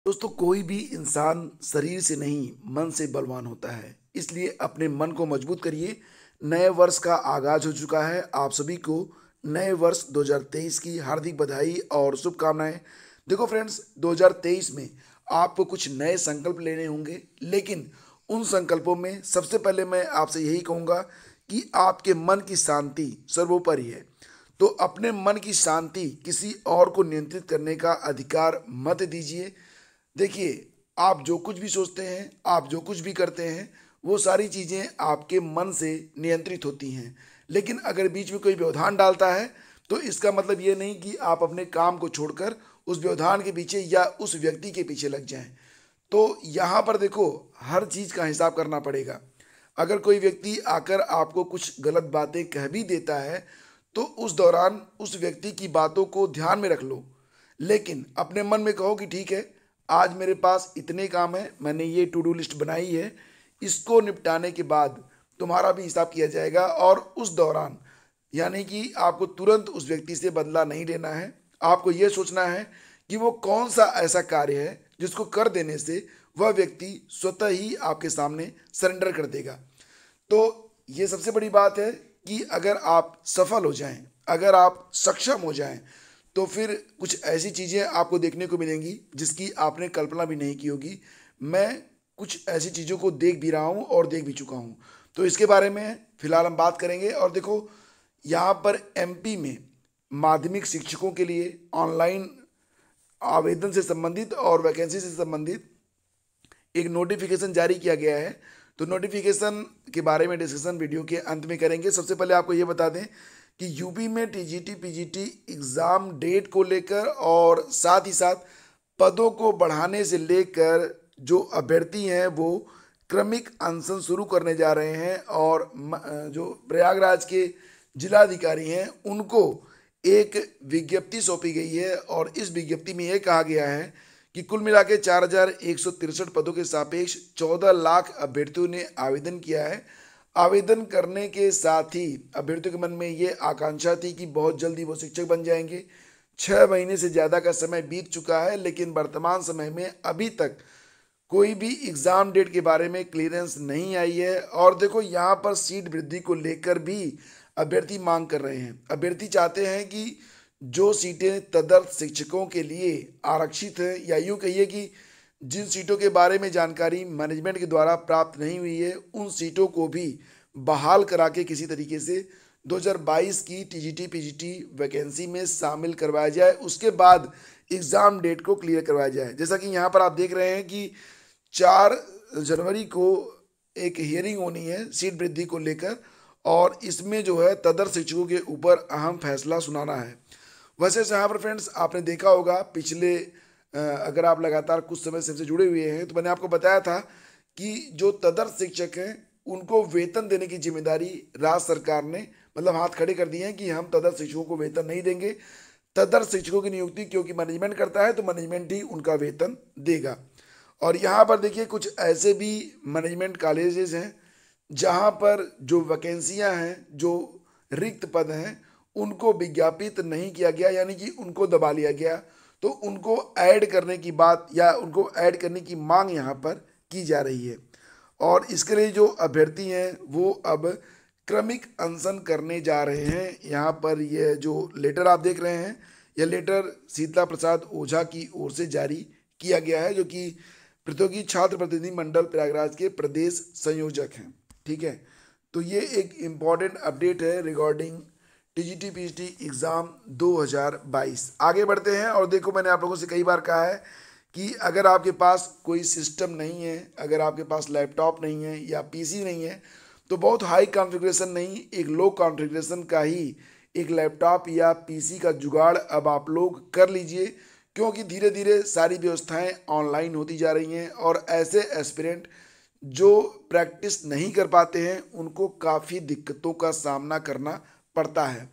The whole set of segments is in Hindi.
दोस्तों, कोई भी इंसान शरीर से नहीं मन से बलवान होता है। इसलिए अपने मन को मजबूत करिए। नए वर्ष का आगाज हो चुका है। आप सभी को नए वर्ष 2023 की हार्दिक बधाई और शुभकामनाएं। देखो फ्रेंड्स, 2023 में आपको कुछ नए संकल्प लेने होंगे, लेकिन उन संकल्पों में सबसे पहले मैं आपसे यही कहूँगा कि आपके मन की शांति सर्वोपरि है। तो अपने मन की शांति किसी और को नियंत्रित करने का अधिकार मत दीजिए। देखिए, आप जो कुछ भी सोचते हैं, आप जो कुछ भी करते हैं, वो सारी चीज़ें आपके मन से नियंत्रित होती हैं। लेकिन अगर बीच में कोई व्यवधान डालता है, तो इसका मतलब ये नहीं कि आप अपने काम को छोड़कर उस व्यवधान के पीछे या उस व्यक्ति के पीछे लग जाएं। तो यहाँ पर देखो, हर चीज़ का हिसाब करना पड़ेगा। अगर कोई व्यक्ति आकर आपको कुछ गलत बातें कह भी देता है, तो उस दौरान उस व्यक्ति की बातों को ध्यान में रख लो। लेकिन अपने मन में कहो कि ठीक है, आज मेरे पास इतने काम हैं, मैंने ये टू डू लिस्ट बनाई है, इसको निपटाने के बाद तुम्हारा भी हिसाब किया जाएगा। और उस दौरान यानी कि आपको तुरंत उस व्यक्ति से बदला नहीं लेना है। आपको ये सोचना है कि वो कौन सा ऐसा कार्य है जिसको कर देने से वह व्यक्ति स्वतः ही आपके सामने सरेंडर कर देगा। तो ये सबसे बड़ी बात है कि अगर आप सफल हो जाएं, अगर आप सक्षम हो जाएं, तो फिर कुछ ऐसी चीज़ें आपको देखने को मिलेंगी जिसकी आपने कल्पना भी नहीं की होगी। मैं कुछ ऐसी चीज़ों को देख भी रहा हूँ और देख भी चुका हूँ। तो इसके बारे में फिलहाल हम बात करेंगे। और देखो, यहाँ पर एमपी में माध्यमिक शिक्षकों के लिए ऑनलाइन आवेदन से संबंधित और वैकेंसी से संबंधित एक नोटिफिकेशन जारी किया गया है। तो नोटिफिकेशन के बारे में डिस्कशन वीडियो के अंत में करेंगे। सबसे पहले आपको ये बता दें कि यूपी में टीजीटी पीजीटी एग्ज़ाम डेट को लेकर और साथ ही साथ पदों को बढ़ाने से लेकर जो अभ्यर्थी हैं वो क्रमिक अनशन शुरू करने जा रहे हैं। और जो प्रयागराज के जिलाधिकारी हैं उनको एक विज्ञप्ति सौंपी गई है। और इस विज्ञप्ति में ये कहा गया है कि कुल मिला के 4,163 पदों के सापेक्ष 14 लाख अभ्यर्थियों ने आवेदन किया है। आवेदन करने के साथ ही अभ्यर्थियों के मन में ये आकांक्षा थी कि बहुत जल्दी वो शिक्षक बन जाएंगे। 6 महीने से ज़्यादा का समय बीत चुका है, लेकिन वर्तमान समय में अभी तक कोई भी एग्ज़ाम डेट के बारे में क्लियरेंस नहीं आई है। और देखो, यहाँ पर सीट वृद्धि को लेकर भी अभ्यर्थी मांग कर रहे हैं। अभ्यर्थी चाहते हैं कि जो सीटें तदर्थ शिक्षकों के लिए आरक्षित हैं, या यूँ कहिए कि जिन सीटों के बारे में जानकारी मैनेजमेंट के द्वारा प्राप्त नहीं हुई है, उन सीटों को भी बहाल करा के किसी तरीके से 2022 की टीजीटी पीजीटी वैकेंसी में शामिल करवाया जाए। उसके बाद एग्ज़ाम डेट को क्लियर करवाया जाए। जैसा कि यहाँ पर आप देख रहे हैं कि 4 जनवरी को एक हियरिंग होनी है सीट वृद्धि को लेकर, और इसमें जो है तदर्थ शिक्षकों के ऊपर अहम फैसला सुनाना है। वैसे यहाँ पर फ्रेंड्स, आपने देखा होगा पिछले अगर आप लगातार कुछ समय से जुड़े हुए हैं, तो मैंने आपको बताया था कि जो तदर्थ शिक्षक हैं उनको वेतन देने की जिम्मेदारी राज्य सरकार ने मतलब हाथ खड़े कर दिए हैं कि हम तदर्थ शिक्षकों को वेतन नहीं देंगे। तदर्थ शिक्षकों की नियुक्ति क्योंकि मैनेजमेंट करता है, तो मैनेजमेंट ही उनका वेतन देगा। और यहाँ पर देखिए, कुछ ऐसे भी मैनेजमेंट कॉलेजेस हैं जहाँ पर जो वैकेंसियाँ हैं, जो रिक्त पद हैं, उनको विज्ञापित नहीं किया गया, यानी कि उनको दबा लिया गया। तो उनको ऐड करने की बात या उनको ऐड करने की मांग यहाँ पर की जा रही है। और इसके लिए जो अभ्यर्थी हैं वो अब क्रमिक अनशन करने जा रहे हैं। यहाँ पर ये जो लेटर आप देख रहे हैं, यह लेटर शीतला प्रसाद ओझा की ओर से जारी किया गया है, जो कि प्रतियोगी छात्र प्रतिनिधि मंडल प्रयागराज के प्रदेश संयोजक हैं। ठीक है, तो ये एक इम्पॉर्टेंट अपडेट है रिगार्डिंग टीजीटी पीजीटी एग्ज़ाम 2022। आगे बढ़ते हैं। और देखो, मैंने आप लोगों से कई बार कहा है कि अगर आपके पास कोई सिस्टम नहीं है, अगर आपके पास लैपटॉप नहीं है या पीसी नहीं है, तो बहुत हाई कॉन्फ़िगरेशन नहीं, एक लो कॉन्फ़िगरेशन का ही एक लैपटॉप या पीसी का जुगाड़ अब आप लोग कर लीजिए। क्योंकि धीरे धीरे सारी व्यवस्थाएं ऑनलाइन होती जा रही हैं, और ऐसे एस्पिरेंट जो प्रैक्टिस नहीं कर पाते हैं उनको काफ़ी दिक्कतों का सामना करना पड़ता है।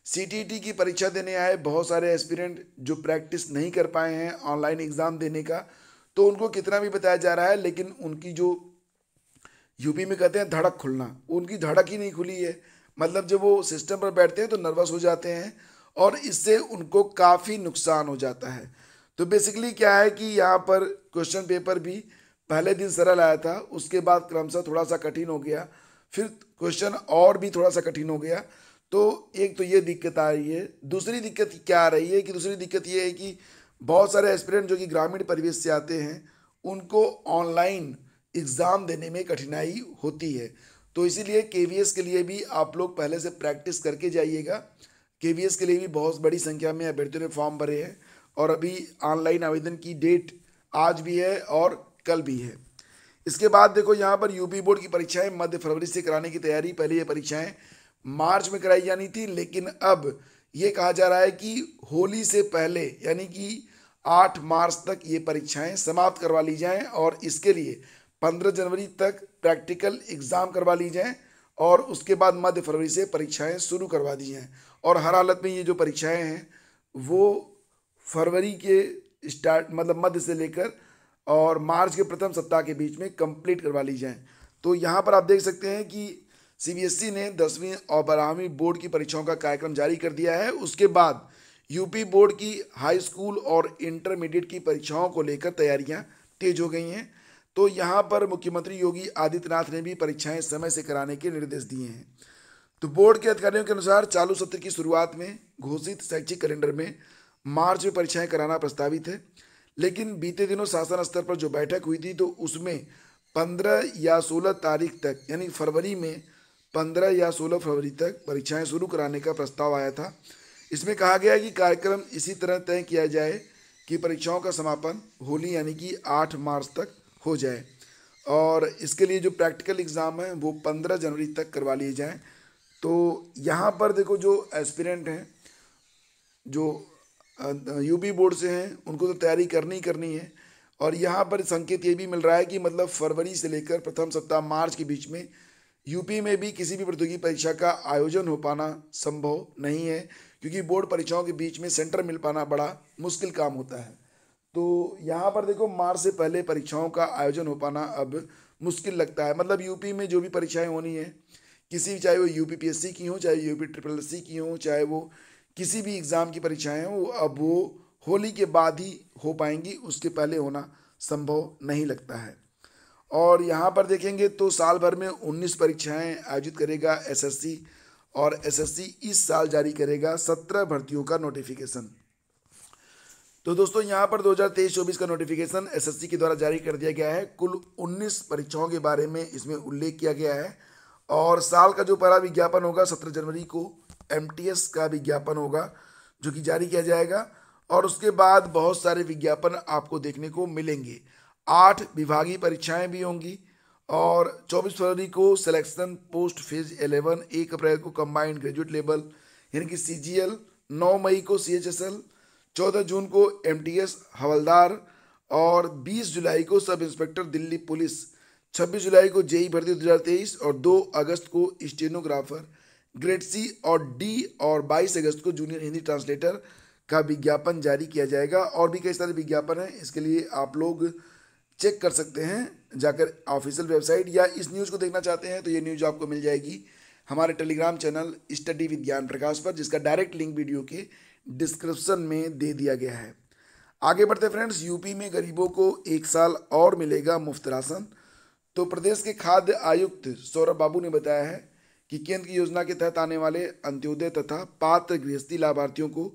सीटीईटी की परीक्षा देने आए बहुत सारे एस्पिरेंट जो प्रैक्टिस नहीं कर पाए हैं ऑनलाइन एग्ज़ाम देने का, तो उनको कितना भी बताया जा रहा है, लेकिन उनकी जो यूपी में कहते हैं धड़क खुलना, उनकी धड़क ही नहीं खुली है। मतलब जब वो सिस्टम पर बैठते हैं तो नर्वस हो जाते हैं, और इससे उनको काफ़ी नुकसान हो जाता है। तो बेसिकली क्या है कि यहाँ पर क्वेश्चन पेपर भी पहले दिन सरल आया था, उसके बाद क्रमशः थोड़ा सा कठिन हो गया, फिर क्वेश्चन और भी थोड़ा सा कठिन हो गया। तो एक तो ये दिक्कत आ रही है। दूसरी दिक्कत क्या आ रही है कि दूसरी दिक्कत ये है कि बहुत सारे एस्पिरेंट जो कि ग्रामीण परिवेश से आते हैं उनको ऑनलाइन एग्ज़ाम देने में कठिनाई होती है। तो इसीलिए केवीएस के लिए भी आप लोग पहले से प्रैक्टिस करके जाइएगा। केवीएस के लिए भी बहुत बड़ी संख्या में अभ्यर्थियों ने फॉर्म भरे हैं और अभी ऑनलाइन आवेदन की डेट आज भी है और कल भी है। इसके बाद देखो यहाँ पर यूपी बोर्ड की परीक्षाएं मध्य फरवरी से कराने की तैयारी। पहले ये परीक्षाएं मार्च में कराई जानी थी, लेकिन अब ये कहा जा रहा है कि होली से पहले यानी कि 8 मार्च तक ये परीक्षाएं समाप्त करवा ली जाएं और इसके लिए 15 जनवरी तक प्रैक्टिकल एग्ज़ाम करवा ली जाएं और उसके बाद मध्य फरवरी से परीक्षाएं शुरू करवा दी जाएं। और हर हालत में ये जो परीक्षाएं हैं वो फरवरी के स्टार्ट मतलब मध्य से लेकर और मार्च के प्रथम सप्ताह के बीच में कंप्लीट करवा ली जाएं। तो यहाँ पर आप देख सकते हैं कि सीबीएसई ने 10वीं और 12वीं बोर्ड की परीक्षाओं का कार्यक्रम जारी कर दिया है। उसके बाद यूपी बोर्ड की हाई स्कूल और इंटरमीडिएट की परीक्षाओं को लेकर तैयारियां तेज हो गई हैं। तो यहाँ पर मुख्यमंत्री योगी आदित्यनाथ ने भी परीक्षाएं समय से कराने के निर्देश दिए हैं। तो बोर्ड के अधिकारियों के अनुसार चालू सत्र की शुरुआत में घोषित शैक्षिक कैलेंडर में मार्च में परीक्षाएं कराना प्रस्तावित है, लेकिन बीते दिनों शासन स्तर पर जो बैठक हुई थी तो उसमें 15 या 16 तारीख तक यानी फरवरी में 15 या 16 फरवरी तक परीक्षाएं शुरू कराने का प्रस्ताव आया था। इसमें कहा गया है कि कार्यक्रम इसी तरह तय किया जाए कि परीक्षाओं का समापन होली यानी कि 8 मार्च तक हो जाए और इसके लिए जो प्रैक्टिकल एग्ज़ाम है वो 15 जनवरी तक करवा लिए जाएं। तो यहाँ पर देखो जो एस्पिरेंट हैं जो यूपी बोर्ड से हैं उनको तो तैयारी करनी ही करनी है और यहाँ पर संकेत ये भी मिल रहा है कि मतलब फरवरी से लेकर प्रथम सप्ताह मार्च के बीच में यूपी में भी किसी भी प्रतियोगी परीक्षा का आयोजन हो पाना संभव नहीं है, क्योंकि बोर्ड परीक्षाओं के बीच में सेंटर मिल पाना बड़ा मुश्किल काम होता है। तो यहाँ पर देखो मार्च से पहले परीक्षाओं का आयोजन हो पाना अब मुश्किल लगता है। मतलब यूपी में जो भी परीक्षाएं होनी है किसी भी, चाहे वो यूपीपीएससी की हो, चाहे यूपी ट्रिपल एससी की हो, चाहे वो किसी भी एग्ज़ाम की परीक्षाएं हो, अब वो होली के बाद ही हो पाएंगी, उसके पहले होना संभव नहीं लगता है। और यहाँ पर देखेंगे तो साल भर में 19 परीक्षाएं आयोजित करेगा एसएससी और एसएससी इस साल जारी करेगा 17 भर्तियों का नोटिफिकेशन। तो दोस्तों यहाँ पर 2023-24 का नोटिफिकेशन एसएससी के द्वारा जारी कर दिया गया है। कुल 19 परीक्षाओं के बारे में इसमें उल्लेख किया गया है और साल का जो पहला विज्ञापन होगा 17 जनवरी को एमटीएस का विज्ञापन होगा जो कि जारी किया जाएगा और उसके बाद बहुत सारे विज्ञापन आपको देखने को मिलेंगे। 8 विभागीय परीक्षाएं भी होंगी और 24 फरवरी को सिलेक्शन पोस्ट फेज 11, 1 अप्रैल को कंबाइंड ग्रेजुएट लेवल यानी कि सीजीएल, 9 मई को सीएचएसएल, 14 जून को एमटीएस हवलदार और 20 जुलाई को सब इंस्पेक्टर दिल्ली पुलिस, 26 जुलाई को जेई भर्ती 2023 और 2 अगस्त को स्टेनोग्राफर ग्रेड सी और डी और 22 अगस्त को जूनियर हिंदी ट्रांसलेटर का विज्ञापन जारी किया जाएगा। और भी कई सारे विज्ञापन हैं, इसके लिए आप लोग चेक कर सकते हैं जाकर ऑफिशियल वेबसाइट, या इस न्यूज़ को देखना चाहते हैं तो ये न्यूज़ आपको मिल जाएगी हमारे टेलीग्राम चैनल स्टडी विद ज्ञान प्रकाश पर, जिसका डायरेक्ट लिंक वीडियो के डिस्क्रिप्शन में दे दिया गया है। आगे बढ़ते फ्रेंड्स, यूपी में गरीबों को 1 साल और मिलेगा मुफ्त राशन। तो प्रदेश के खाद्य आयुक्त सौरभ बाबू ने बताया है कि केंद्र की योजना के तहत आने वाले अंत्योदय तथा पात्र गृहस्थी लाभार्थियों को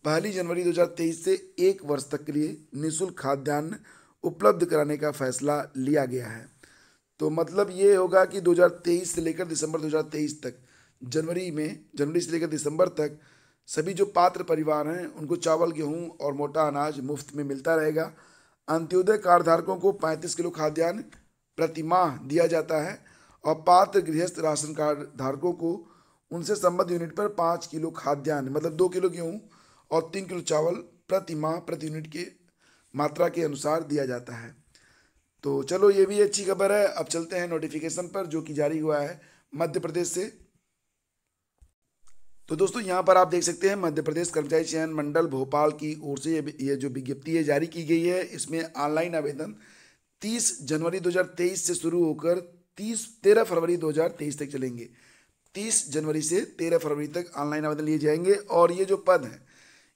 1 जनवरी 2023 से 1 वर्ष तक के लिए निःशुल्क खाद्यान्न उपलब्ध कराने का फैसला लिया गया है। तो मतलब ये होगा कि 2023 से लेकर दिसंबर 2023 तक, जनवरी से लेकर दिसंबर तक सभी जो पात्र परिवार हैं उनको चावल, गेहूं और मोटा अनाज मुफ्त में मिलता रहेगा। अंत्योदय कार्ड धारकों को 35 किलो खाद्यान्न प्रति माह दिया जाता है और पात्र गृहस्थ राशन कार्ड धारकों को उनसे संबद्ध यूनिट पर 5 किलो खाद्यान्न मतलब 2 किलो गेहूँ और 3 किलो चावल प्रति माह प्रति यूनिट के मात्रा के अनुसार दिया जाता है। तो चलो ये भी अच्छी खबर है। अब चलते हैं नोटिफिकेशन पर जो कि जारी हुआ है मध्य प्रदेश से। तो दोस्तों यहाँ पर आप देख सकते हैं मध्य प्रदेश कर्मचारी चयन मंडल भोपाल की ओर से ये जो विज्ञप्ति है जारी की गई है। इसमें ऑनलाइन आवेदन 30 जनवरी 2023 से शुरू होकर 13 फरवरी 2023 तक चलेंगे। 30 जनवरी से 13 फरवरी तक ऑनलाइन आवेदन लिए जाएंगे और ये जो पद हैं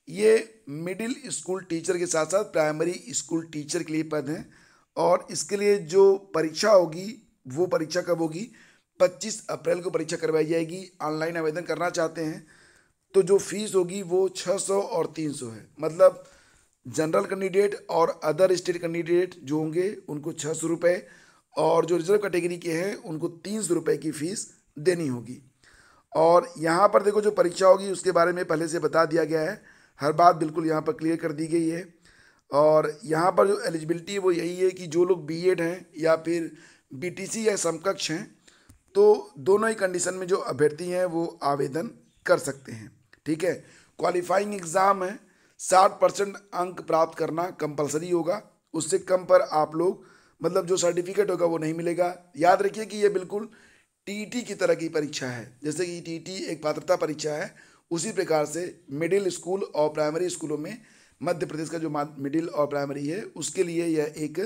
ये मिडिल स्कूल टीचर के साथ साथ प्राइमरी स्कूल टीचर के लिए पद हैं। और इसके लिए जो परीक्षा होगी वो परीक्षा कब होगी? 25 अप्रैल को परीक्षा करवाई जाएगी। ऑनलाइन आवेदन करना चाहते हैं तो जो फीस होगी वो 600 और 300 है। मतलब जनरल कैंडिडेट और अदर स्टेट कैंडिडेट जो होंगे उनको 600 रुपये और जो रिजर्व कैटेगरी के हैं उनको 300 रुपये की फ़ीस देनी होगी। और यहाँ पर देखो जो परीक्षा होगी उसके बारे में पहले से बता दिया गया है, हर बात बिल्कुल यहाँ पर क्लियर कर दी गई है। और यहाँ पर जो एलिजिबिलिटी है वो यही है कि जो लोग बीएड हैं या फिर बीटीसी या समकक्ष हैं तो दोनों ही कंडीशन में जो अभ्यर्थी हैं वो आवेदन कर सकते हैं। ठीक है, क्वालिफाइंग एग्ज़ाम है, 60% अंक प्राप्त करना कंपलसरी होगा। उससे कम पर आप लोग मतलब जो सर्टिफिकेट होगा वो नहीं मिलेगा। याद रखिए कि ये बिल्कुल टीईटी की तरह की परीक्षा है। जैसे कि टीईटी एक पात्रता परीक्षा है, उसी प्रकार से मिडिल स्कूल और प्राइमरी स्कूलों में मध्य प्रदेश का जो मिडिल और प्राइमरी है उसके लिए यह एक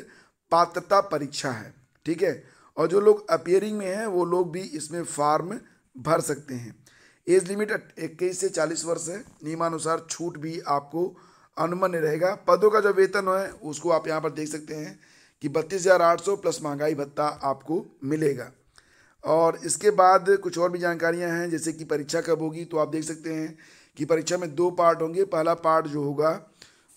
पात्रता परीक्षा है। ठीक है, और जो लोग अपियरिंग में हैं वो लोग भी इसमें फॉर्म भर सकते हैं। एज लिमिट 21 से 40 वर्ष है। नियमानुसार छूट भी आपको अनुमन्य रहेगा। पदों का जो वेतन है उसको आप यहाँ पर देख सकते हैं कि 32,800 प्लस महंगाई भत्ता आपको मिलेगा। और इसके बाद कुछ और भी जानकारियाँ हैं, जैसे कि परीक्षा कब होगी तो आप देख सकते हैं कि परीक्षा में 2 पार्ट होंगे। पहला पार्ट जो होगा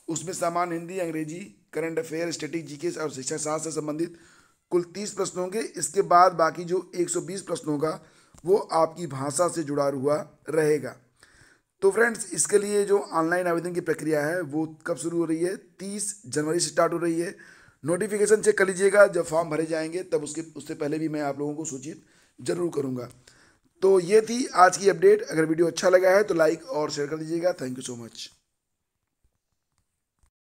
उसमें सामान्य हिंदी, अंग्रेजी, करंट अफेयर, स्टैटिक, जीके और शिक्षा शास्त्र से संबंधित कुल 30 प्रश्न होंगे। इसके बाद बाकी जो 120 प्रश्न होगा वो आपकी भाषा से जुड़ा हुआ रहेगा। तो फ्रेंड्स, इसके लिए जो ऑनलाइन आवेदन की प्रक्रिया है वो कब शुरू हो रही है? 30 जनवरी से स्टार्ट हो रही है। नोटिफिकेशन चेक कर लीजिएगा, जब फॉर्म भरे जाएंगे तब उससे पहले भी मैं आप लोगों को सूचित जरूर करूँगा। तो ये थी आज की अपडेट। अगर वीडियो अच्छा लगा है तो लाइक और शेयर कर दीजिएगा। Thank you so much.